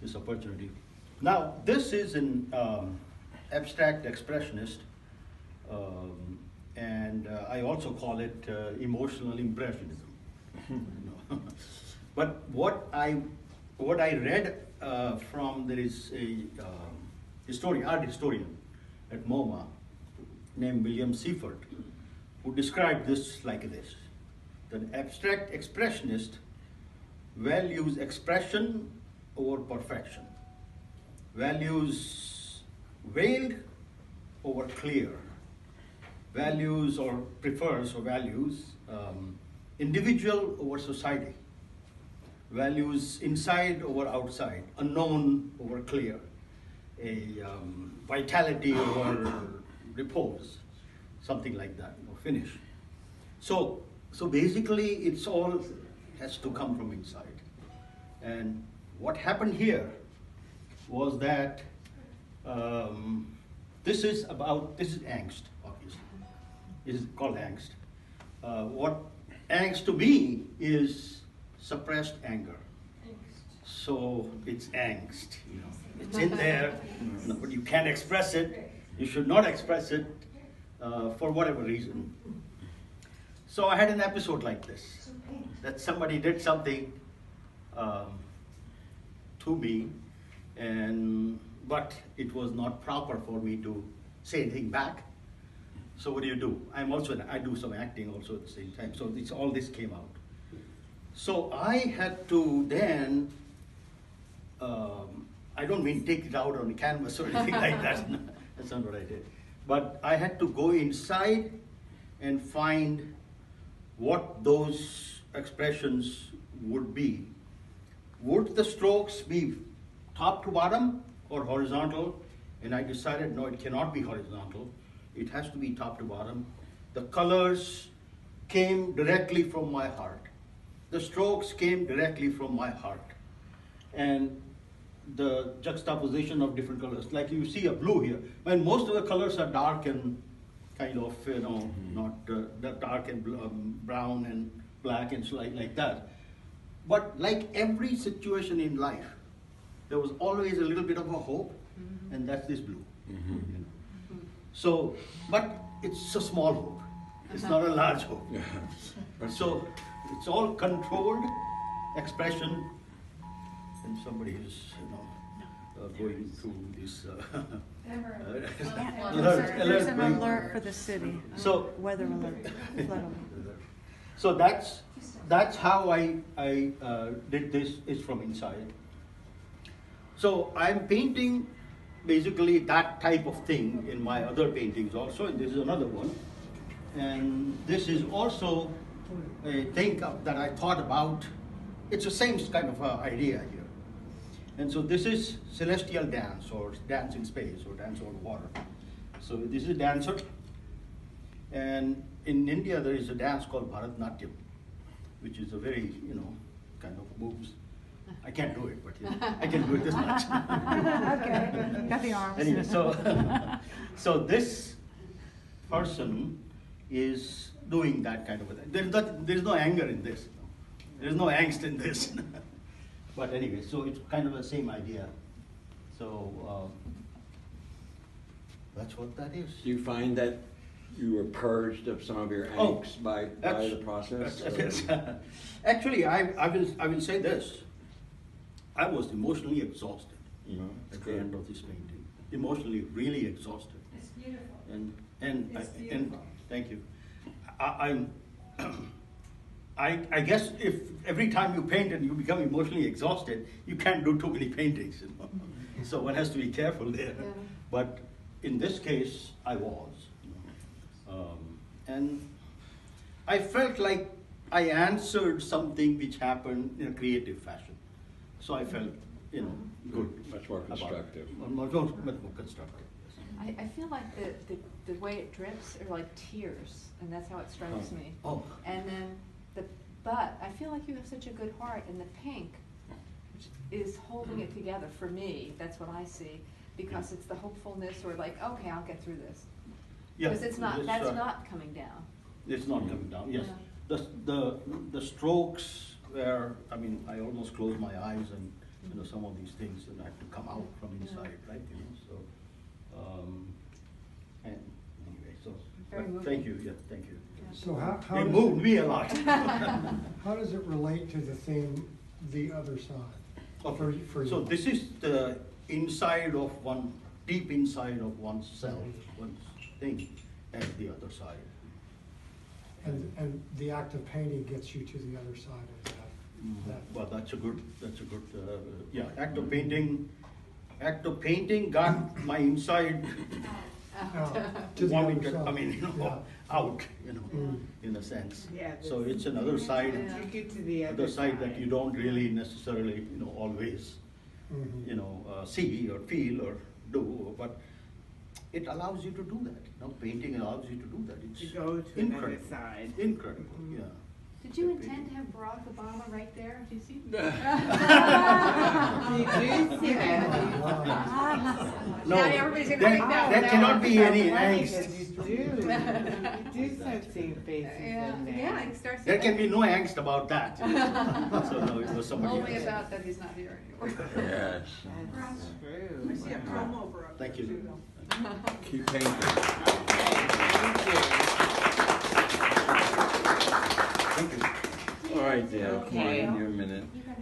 this opportunity. Now, this is an abstract expressionist, and I also call it emotional impressionism. But what I read from, there is a art historian at MoMA named William Seifert, who described this like this: the abstract expressionist values expression over perfection, values veiled over clear, values or prefers or values individual over society, values inside over outside, unknown over clear, a vitality over repose, something like that, or finish. So basically, it's all has to come from inside. And what happened here was that this is angst, obviously. This is called angst. What angst to me is suppressed anger. So it's angst, It's in there, but you can't express it. You should not express it for whatever reason. So I had an episode like this, that somebody did something to me, but it was not proper for me to say anything back. So what do? I do some acting also at the same time. So all this came out. So I had to then, I don't mean take it out on the canvas or anything like that. That's not what I did. But I had to go inside and find what those expressions would be. Would the strokes be top to bottom or horizontal? And I decided, no, it cannot be horizontal. It has to be top to bottom. The colors came directly from my heart. The strokes came directly from my heart. And the juxtaposition of different colors, like you see a blue here, when most of the colors are dark and kind of, not dark and brown and black and like that. But like every situation in life, there was always a little bit of a hope, and that's this blue. So, but it's a small hope. It's not a large hope. So it's all controlled expression, and somebody is, going through this. There's an alert for the city. So weather alert. So that's how I did this, is from inside. So I'm painting basically that type of thing in my other paintings also, and this is another one. And this is also a thing that I thought about. It's the same kind of idea here. And so this is celestial dance, or dance in space, or dance over water. So this is a dancer. And in India, there is a dance called Bharatanatyam, which is a very, kind of moves. I can't do it, but I can do it this much. Okay, got the arms. Anyway, so this person is doing that kind of a thing. There's no anger in this. There's no angst in this. But anyway, so it's kind of the same idea. So that's what that is. Do you find that you were purged of some of your angst by the process? Actually, I will say this. I was emotionally exhausted at the end of this painting. Emotionally, really exhausted. It's beautiful. And thank you. I guess if every time you paint and you become emotionally exhausted, you can't do too many paintings. So one has to be careful there. Yeah. But in this case, I was. And I felt like I answered something which happened in a creative fashion. So I felt, good. Much more constructive. Much more constructive. I feel like the way it drips are like tears, and that's how it strikes me. Oh. And then but I feel like you have such a good heart, and the pink, which is holding it together for me. That's what I see, because it's the hopefulness, or like, okay, I'll get through this. Yeah, because it's not. That's not coming down. It's not coming down. Yes, yeah. the strokes where I almost closed my eyes and you know, some of these things and have to come out from inside, right? You know, so, and anyway, so, Very but moving. thank you, yeah, thank you. So how It does moved it, me a lot. how does it relate to the theme, The Other Side? Okay, For so you? this is the inside of one, deep inside of oneself, one's thing, and the other side. And the act of painting gets you to the other side of that. Well, that's a good, yeah, act of painting got my inside To the wanting other to, side. I mean, you know, Yeah. out, you know, in a sense. Yeah, So that's- it's another side, Take you to the other side that you don't really necessarily, you know, always, Mhm. you know, see or feel or do, but it allows you to do that. You know, painting allows you to do that. It's To go to incredible. another side. Incredible, yeah. Did you intend to have Barack Obama right there? Do you see? You do see that. No, Now everybody's gonna there- think that there now. cannot be any Funny, angst. 'cause you do. You do start seeing faces in there. Yeah, it starts. There can be no angst about that. So no, it was somebody Only else. about that he's not here anymore. Yes. That's true. I see a promo for it. Thank you. Keep painting. Thank you. Thank you. All right, Dale, come on, Okay. in your minute. You gotta